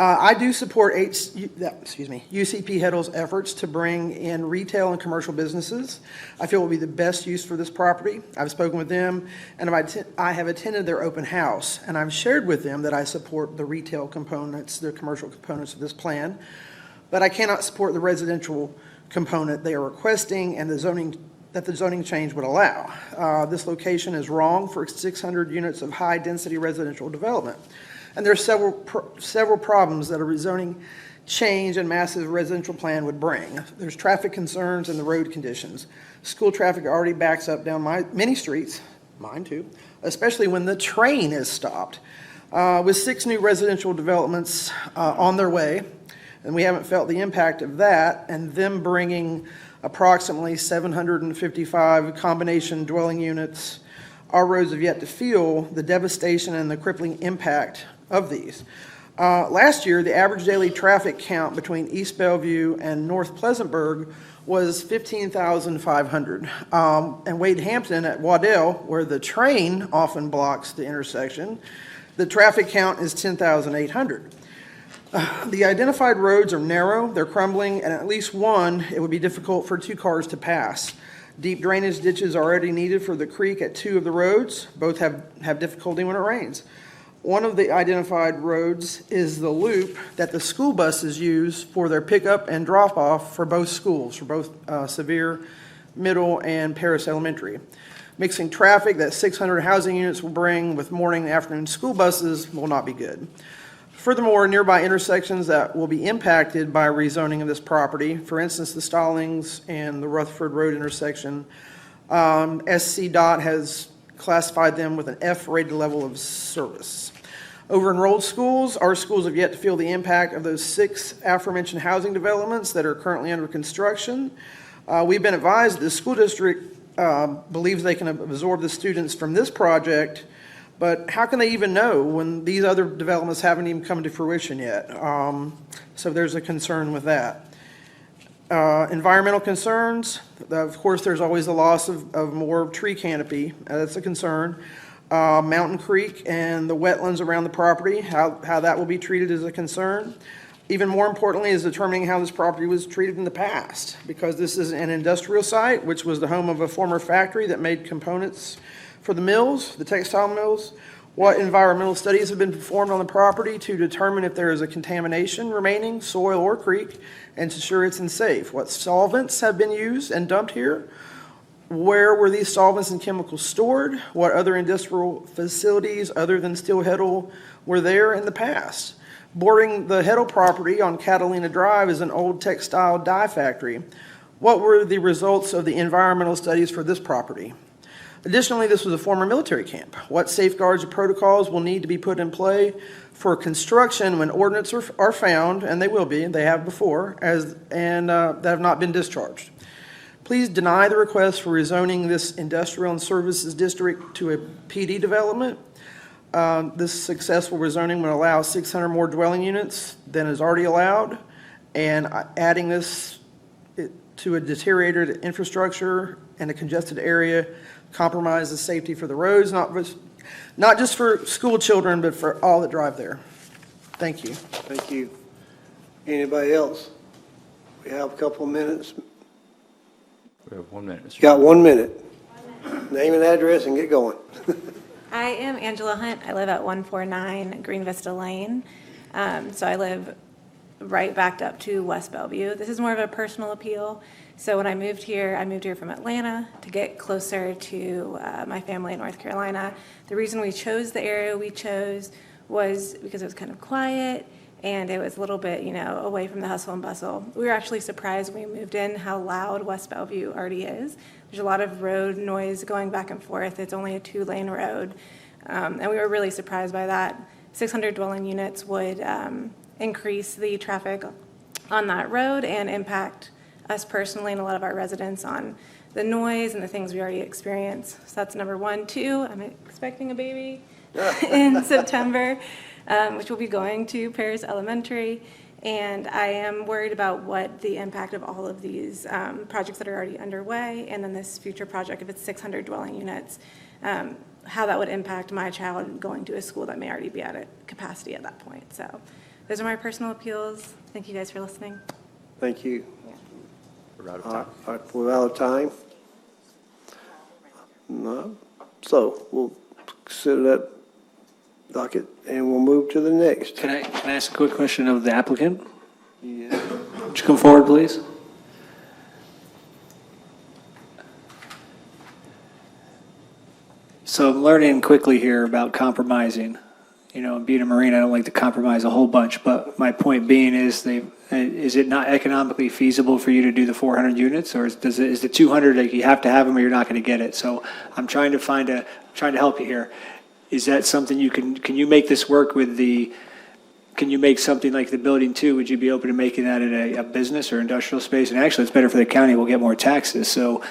[SPEAKER 19] I do support UCP Heddle's efforts to bring in retail and commercial businesses. I feel it will be the best use for this property. I've spoken with them, and I have attended their open house, and I've shared with them that I support the retail components, the commercial components of this plan, but I cannot support the residential component they are requesting and the zoning change would allow. This location is wrong for 600 units of high-density residential development. And there are several problems that a rezoning change and massive residential plan would bring. There's traffic concerns and the road conditions. School traffic already backs up down many streets, mine too, especially when the train is stopped. With 6 new residential developments on their way, and we haven't felt the impact of that, and them bringing approximately 755 combination dwelling units, our roads have yet to feel the devastation and the crippling impact of these. Last year, the average daily traffic count between East Bellevue and North Pleasantburg was 15,500. And Wade Hampton at Waddell, where the train often blocks the intersection, the traffic count is 10,800. The identified roads are narrow, they're crumbling, and at least one, it would be difficult for 2 cars to pass. Deep drainage ditches are already needed for the creek at 2 of the roads. Both have difficulty when it rains. One of the identified roads is the loop that the school buses use for their pickup and drop-off for both schools, for both Sevier Middle and Paris Elementary. Mixing traffic that 600 housing units will bring with morning and afternoon school buses will not be good. Furthermore, nearby intersections that will be impacted by rezoning of this property, for instance, the Stallings and the Rutherford Road intersection, SCDOT has classified them with an F-rated level of service. Over-enrolled schools, our schools have yet to feel the impact of those 6 aforementioned housing developments that are currently under construction. We've been advised the school district believes they can absorb the students from this project, but how can they even know when these other developments haven't even come to fruition yet? So there's a concern with that. Environmental concerns, of course, there's always the loss of more tree canopy. That's a concern. Mountain Creek and the wetlands around the property, how that will be treated is a concern. Even more importantly is determining how this property was treated in the past, because this is an industrial site, which was the home of a former factory that made components for the mills, the textile mills. What environmental studies have been performed on the property to determine if there is a contamination remaining, soil or creek, and to ensure it's unsafe? What solvents have been used and dumped here? Where were these solvents and chemicals stored? What other industrial facilities other than Steel Heddle were there in the past? Bordering the Heddle property on Catalina Drive is an old textile dye factory. What were the results of the environmental studies for this property? Additionally, this was a former military camp. What safeguards or protocols will need to be put in play for construction when ordnance are found, and they will be, they have before, that have not been discharged? Please deny the request for rezoning this industrial and services district to a PD development. This successful rezoning would allow 600 more dwelling units than is already allowed, and adding this to a deteriorated infrastructure and a congested area compromises safety for the roads, not just for school children, but for all that drive there. Thank you.
[SPEAKER 2] Thank you. Anybody else? We have a couple of minutes.
[SPEAKER 16] We have 1 minute, Mr.
[SPEAKER 2] You got 1 minute. Name and address and get going.
[SPEAKER 20] I am Angela Hunt. I live at 149 Green Vista Lane. So I live right backed up to West Bellevue. This is more of a personal appeal. So when I moved here from Atlanta to get closer to my family in North Carolina. The reason we chose the area we chose was because it was kind of quiet and it was a little bit, away from the hustle and bustle. We were actually surprised when we moved in how loud West Bellevue already is. There's a lot of road noise going back and forth. It's only a 2-lane road. And we were really surprised by that. 600 dwelling units would increase the traffic on that road and impact us personally and a lot of our residents on the noise and the things we already experience. So that's number 1. 2, I'm expecting a baby in September, which will be going to Paris Elementary. And I am worried about what the impact of all of these projects that are already underway, and then this future project, if it's 600 dwelling units, how that would impact my child going to a school that may already be at a capacity at that point. So those are my personal appeals. Thank you guys for listening.
[SPEAKER 2] Thank you.
[SPEAKER 16] We're out of time.
[SPEAKER 2] All right, we're out of time. No. So we'll consider that docket and we'll move to the next.
[SPEAKER 4] Can I ask a quick question of the applicant?
[SPEAKER 2] Yeah.
[SPEAKER 4] Would you come forward, please? So I'm learning quickly here about compromising. Being a Marine, I don't like to compromise a whole bunch, but my point being is it not economically feasible for you to do the 400 units, or is the 200, like you have to have them or you're not going to get it? So I'm trying to help you here. Is that something can you make this work can you make something like the building 2? Would you be open to making that in a business or industrial space? And actually, it's better for the county, we'll get more taxes. So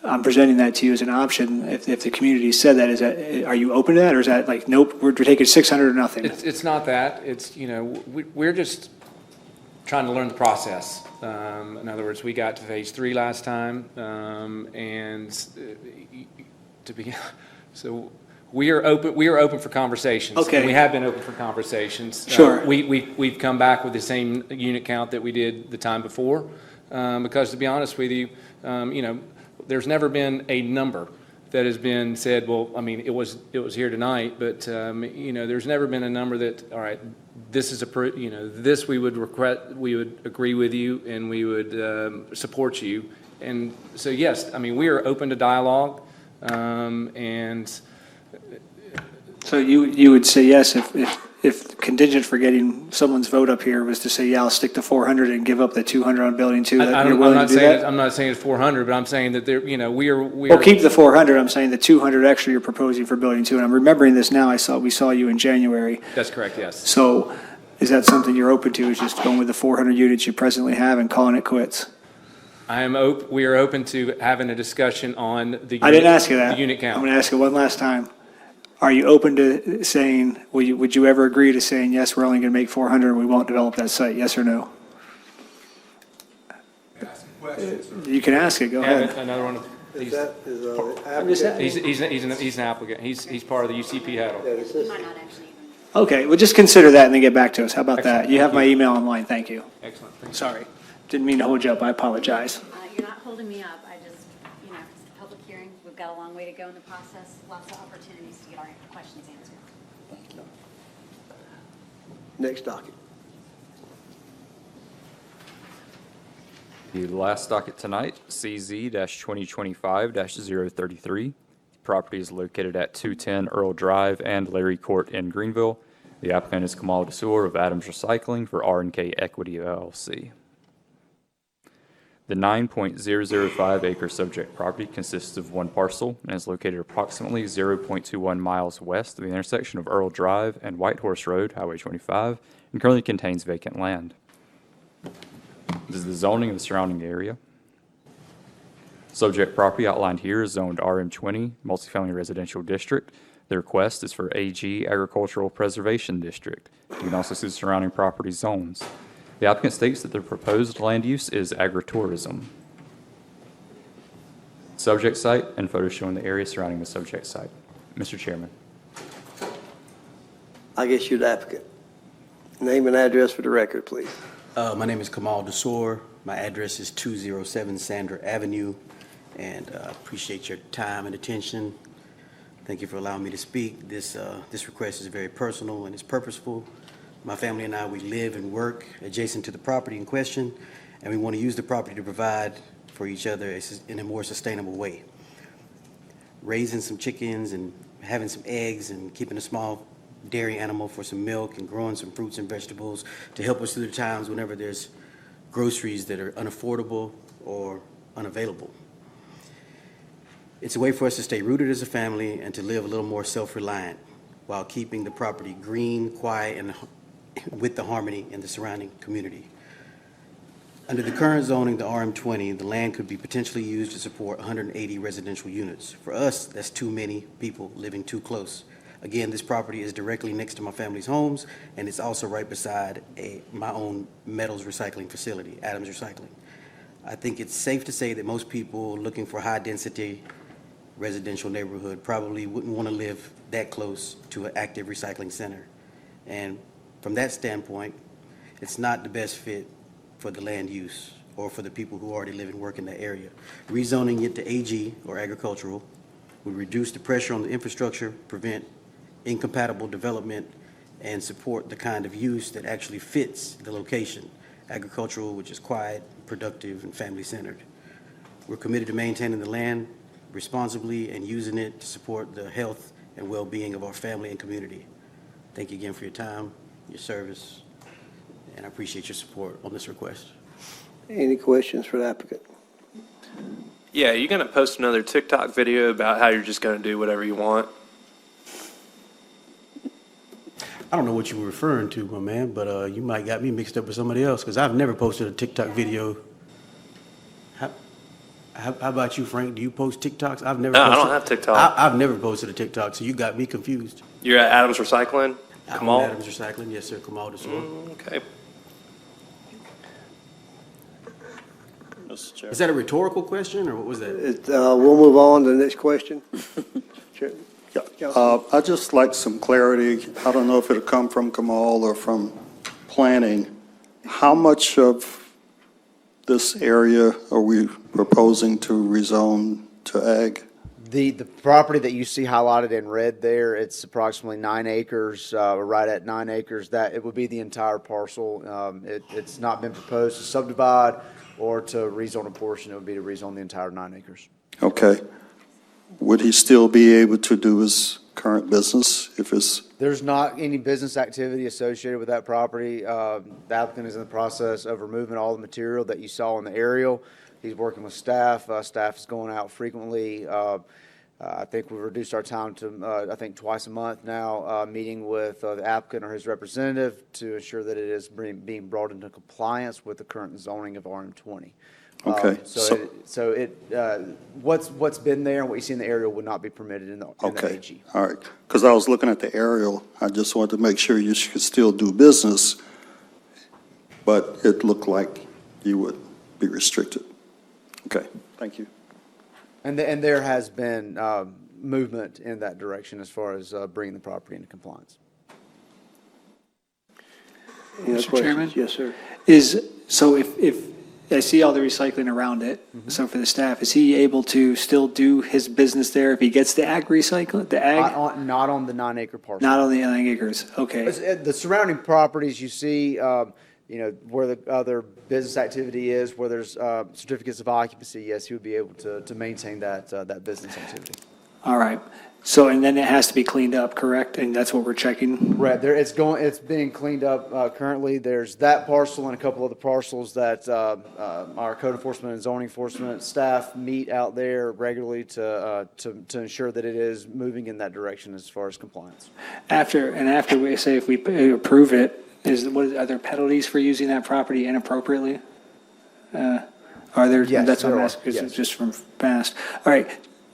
[SPEAKER 4] I'm presenting that to you as an option. If the community said that, are you open to that, or is that like, nope, we're taking 600 or nothing?
[SPEAKER 6] It's not that. It's, we're just trying to learn the process. In other words, we got to phase 3 last time, so we are open for conversations.
[SPEAKER 4] Okay.
[SPEAKER 6] And we have been open for conversations.
[SPEAKER 4] Sure.
[SPEAKER 6] We've come back with the same unit count that we did the time before, because to be honest with you, there's never been a number that has been said, well, I mean, it was here tonight, but, there's never been a number that, all right, this is this we would agree with you and we would support you. And so, yes, I mean, we are open to dialogue, and.
[SPEAKER 4] So you would say yes if contingent for getting someone's vote up here was to say, yeah, I'll stick to 400 and give up the 200 on building 2, that you're willing to do that?
[SPEAKER 6] I'm not saying it's 400, but I'm saying that we are.
[SPEAKER 4] Well, keep the 400. I'm saying the 200 extra you're proposing for building 2. And I'm remembering this now. We saw you in January.
[SPEAKER 6] That's correct, yes.
[SPEAKER 4] So is that something you're open to, is just going with the 400 units you presently have and calling it quits?
[SPEAKER 6] We are open to having a discussion on the.
[SPEAKER 4] I didn't ask you that.
[SPEAKER 6] The unit count.
[SPEAKER 4] I'm going to ask you one last time. Are you open to saying, would you ever agree to saying, yes, we're only going to make 400 and we won't develop that site, yes or no? You can ask it, go ahead.
[SPEAKER 6] Another one of these. He's an applicant. He's part of the UCP huddle.
[SPEAKER 4] Okay, well, just consider that and then get back to us. How about that? You have my email online, thank you.
[SPEAKER 6] Excellent.
[SPEAKER 4] Sorry, didn't mean to hold you up, I apologize.
[SPEAKER 3] You're not holding me up. I just, it's a public hearing. We've got a long way to go in the process. Lots of opportunities to get our questions answered.
[SPEAKER 2] Next docket.
[SPEAKER 16] The last docket tonight, CZ-2025-033. Property is located at 210 Earl Drive and Larry Court in Greenville. The applicant is Kamal Desur of Adams Recycling for R&K Equity LLC. The 9.005 acre subject property consists of one parcel and is located approximately 0.21 miles west of the intersection of Earl Drive and White Horse Road, Highway 25, and currently contains vacant land. This is the zoning of the surrounding area. Subject property outlined here is zoned RM20, Multifamily Residential District. The request is for AG Agricultural Preservation District. You can also see the surrounding property zones. The applicant states that the proposed land use is agritourism. Subject site and photos showing the area surrounding the subject site. Mr. Chairman.
[SPEAKER 2] I guess you're the applicant. Name and address for the record, please.
[SPEAKER 21] My name is Kamal Desor. My address is 207 Sandra Avenue, and appreciate your time and attention. Thank you for allowing me to speak. This request is very personal and it's purposeful. My family and I, we live and work adjacent to the property in question, and we want to use the property to provide for each other in a more sustainable way. Raising some chickens and having some eggs and keeping a small dairy animal for some milk and growing some fruits and vegetables to help us through the times whenever there's groceries that are unaffordable or unavailable. It's a way for us to stay rooted as a family and to live a little more self-reliant while keeping the property green, quiet, and with the harmony in the surrounding community. Under the current zoning, the RM20, the land could be potentially used to support 180 residential units. For us, that's too many people living too close. Again, this property is directly next to my family's homes, and it's also right beside my own metals recycling facility, Adams Recycling. I think it's safe to say that most people looking for high-density residential neighborhood probably wouldn't want to live that close to an active recycling center. And from that standpoint, it's not the best fit for the land use or for the people who already live and work in that area. Rezoning it to AG or agricultural would reduce the pressure on the infrastructure, prevent incompatible development, and support the kind of use that actually fits the location. Agricultural, which is quiet, productive, and family-centered. We're committed to maintaining the land responsibly and using it to support the health and well-being of our family and community. Thank you again for your time, your service, and I appreciate your support on this request.
[SPEAKER 2] Any questions for the applicant?
[SPEAKER 22] Yeah, you're going to post another TikTok video about how you're just going to do whatever you want?
[SPEAKER 21] I don't know what you were referring to, my man, but you might got me mixed up with somebody else because I've never posted a TikTok video. How about you, Frank? Do you post TikToks? I've never.
[SPEAKER 22] No,
[SPEAKER 21] posted,
[SPEAKER 22] I don't have TikTok.
[SPEAKER 21] I've never posted a TikTok, so you got me confused.
[SPEAKER 22] You're at Adams Recycling? Kamal?
[SPEAKER 21] I'm Adams Recycling, yes, sir. Kamal Desor.
[SPEAKER 22] Okay.
[SPEAKER 21] Is that a rhetorical question, or what was that?
[SPEAKER 2] We'll move on to the next question.
[SPEAKER 7] I'd just like some clarity. I don't know if it'll come from Kamal or from planning. How much of this area are we proposing to rezone to ag?
[SPEAKER 9] The property that you see highlighted in red there, it's approximately 9 acres, right at 9 acres. That it would be the entire parcel. It's not been proposed to subdivide or to rezone a portion. It would be to rezone the entire 9 acres.
[SPEAKER 7] Okay. Would he still be able to do his current business if it's?
[SPEAKER 9] There's not any business activity associated with that property. The applicant is in the process of removing all the material that you saw in the aerial. He's working with staff. Staff is going out frequently. I think we've reduced our time to, I think, twice a month now, meeting with the applicant or his representative to ensure that it is being brought into compliance with the current zoning of RM20.
[SPEAKER 7] Okay.
[SPEAKER 9] What's been there and what you see in the aerial would not be permitted in the AG.
[SPEAKER 7] All right. Because I was looking at the aerial. I just wanted to make sure you could still do business, but it looked like you would be restricted. Okay. Thank you.
[SPEAKER 9] And there has been movement in that direction as far as bringing the property into compliance.
[SPEAKER 4] Mr. Chairman?
[SPEAKER 2] Yes, sir.
[SPEAKER 4] So if I see all the recycling around it, so for the staff, is he able to still do his business there if he gets the ag recycling, the ag?
[SPEAKER 9] Not on the 9 acre parcel.
[SPEAKER 4] Not on the 9 acres, okay.
[SPEAKER 9] The surrounding properties you see, where the other business activity is, where there's certificates of occupancy, yes, he would be able to maintain that business activity.
[SPEAKER 4] All right. So, and then it has to be cleaned up, correct? And that's what we're checking?
[SPEAKER 9] Right, it's being cleaned up currently. There's that parcel and a couple other parcels that our code enforcement and zoning enforcement staff meet out there regularly to ensure that it is moving in that direction as far as compliance.
[SPEAKER 4] After we say if we approve it, are there penalties for using that property inappropriately? Are there?
[SPEAKER 9] Yes,
[SPEAKER 4] That's what I'm
[SPEAKER 9] there are.
[SPEAKER 4] asking, 'cause
[SPEAKER 9] Yes.
[SPEAKER 4] it's just from past. All right.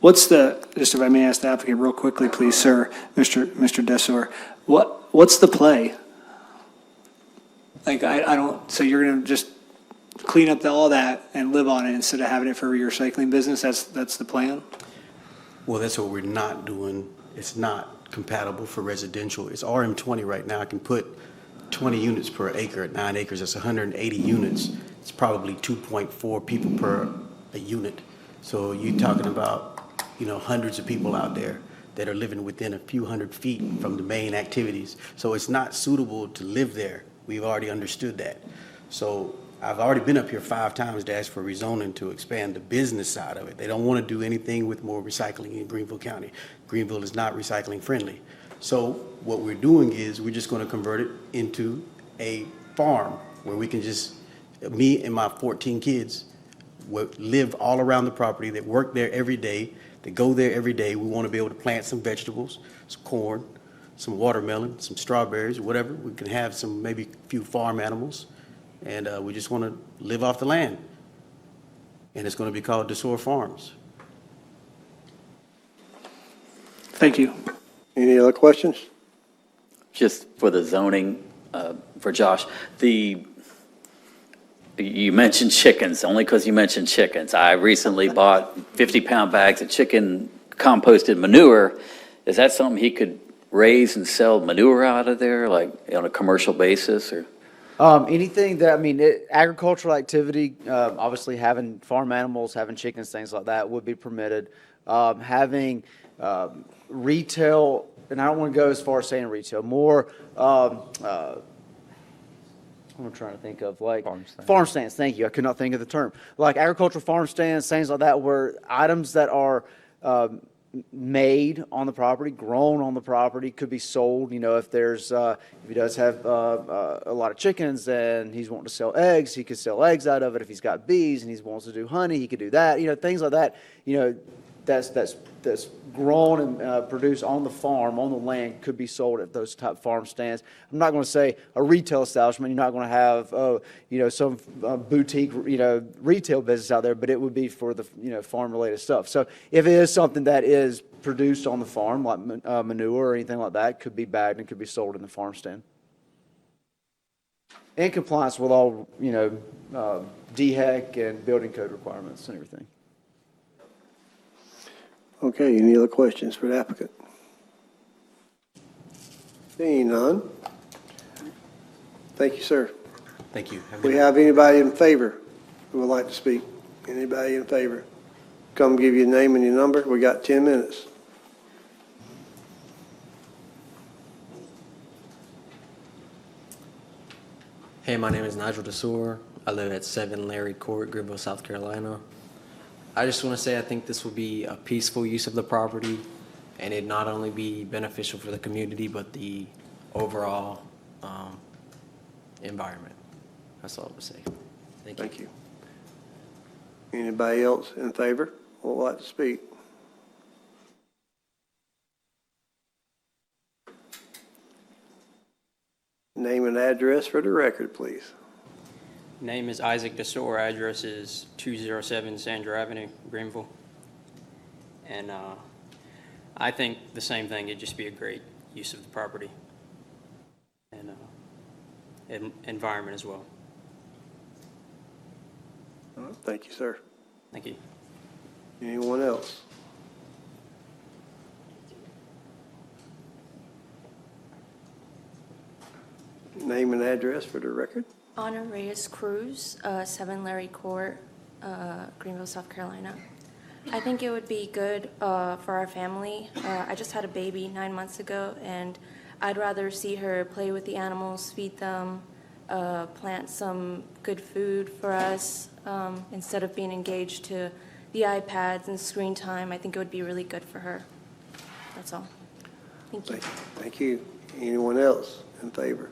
[SPEAKER 4] Just if I may ask the applicant real quickly, please, sir, Mr. Desor, what's the play? Like, I don't, so you're going to just clean up all that and live on it instead of having it for your recycling business? That's the plan?
[SPEAKER 21] Well, that's what we're not doing. It's not compatible for residential. It's RM20 right now. I can put 20 units per acre at 9 acres. That's 180 units. It's probably 2.4 people per a unit. So you're talking about, hundreds of people out there that are living within a few hundred feet from the main activities. So it's not suitable to live there. We've already understood that. So I've already been up here 5 times to ask for rezoning to expand the business side of it. They don't want to do anything with more recycling in Greenville County. Greenville is not recycling friendly. So what we're doing is we're just going to convert it into a farm where we can just, me and my 14 kids live all around the property, that work there every day, that go there every day. We want to be able to plant some vegetables, some corn, some watermelon, some strawberries, whatever. We can have some, maybe a few farm animals, and we just want to live off the land. And it's going to be called Desor Farms.
[SPEAKER 4] Thank you.
[SPEAKER 2] Any other questions?
[SPEAKER 15] Just for the zoning, for Josh, you mentioned chickens, only because you mentioned chickens. I recently bought 50-pound bags of chicken composted manure. Is that something he could raise and sell manure out of there, like on a commercial basis, or?
[SPEAKER 9] Anything that, agricultural activity, obviously having farm animals, having chickens, things like that would be permitted. Having retail, and I don't want to go as far as saying retail, more, I'm trying to think of, like, farm stands, thank you, I could not think of the term. Like agricultural farm stands, things like that, where items that are made on the property, grown on the property, could be sold. If he does have a lot of chickens and he's wanting to sell eggs, he could sell eggs out of it. If he's got bees and he wants to do honey, he could do that. Things like that. That's grown and produced on the farm, on the land, could be sold at those type farm stands. I'm not going to say a retail establishment. You're not going to have, some boutique, retail business out there, but it would be for the, farm-related stuff. So if it is something that is produced on the farm, like manure or anything like that, it could be bagged and could be sold in the farm stand. In compliance with all, DHEC and building code requirements and everything.
[SPEAKER 2] Okay, any other questions for the applicant? Seeing none. Thank you, sir.
[SPEAKER 21] Thank you.
[SPEAKER 2] We have anybody in favor who would like to speak? Anybody in favor? Come give your name and your number. We got 10 minutes.
[SPEAKER 1] Hey, my name is Nigel Desor. I live at 7 Larry Court, Greenville, South Carolina. I just want to say I think this will be a peaceful use of the property, and it not only be beneficial for the community, but the overall environment. That's all I would say. Thank you.
[SPEAKER 2] Anybody else in favor or would like to speak? Name and address for the record, please.
[SPEAKER 8] Name is Isaac Desor. Address is 207 Sandra Avenue, Greenville. And I think the same thing. It'd just be a great use of the property and environment as well.
[SPEAKER 2] Thank you, sir.
[SPEAKER 8] Thank you.
[SPEAKER 2] Anyone else? Name and address for the record.
[SPEAKER 23] Ana Reyes Cruz, 7 Larry Court, Greenville, South Carolina. I think it would be good for our family. I just had a baby 9 months ago, and I'd rather see her play with the animals, feed them, plant some good food for us, instead of being engaged to the iPads and screen time. I think it would be really good for her. That's all. Thank you.
[SPEAKER 2] Thank you. Anyone else in favor?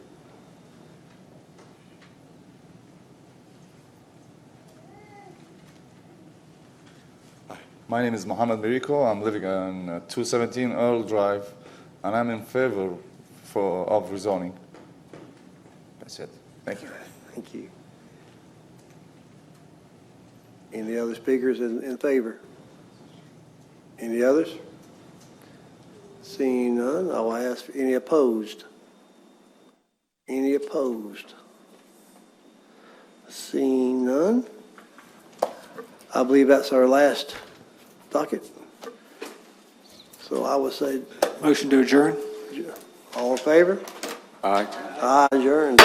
[SPEAKER 10] My name is Mohammed Miriko. I'm living on 217 Earl Drive, and I'm in favor of rezoning. That's it. Thank you.
[SPEAKER 2] Thank you. Any other speakers in favor? Any others? Seeing none, I will ask for any opposed. Any opposed? Seeing none, I believe that's our last docket. So I would say,
[SPEAKER 4] Motion to adjourn?
[SPEAKER 2] all in favor?
[SPEAKER 5] Aye.
[SPEAKER 2] Aye, adjourned.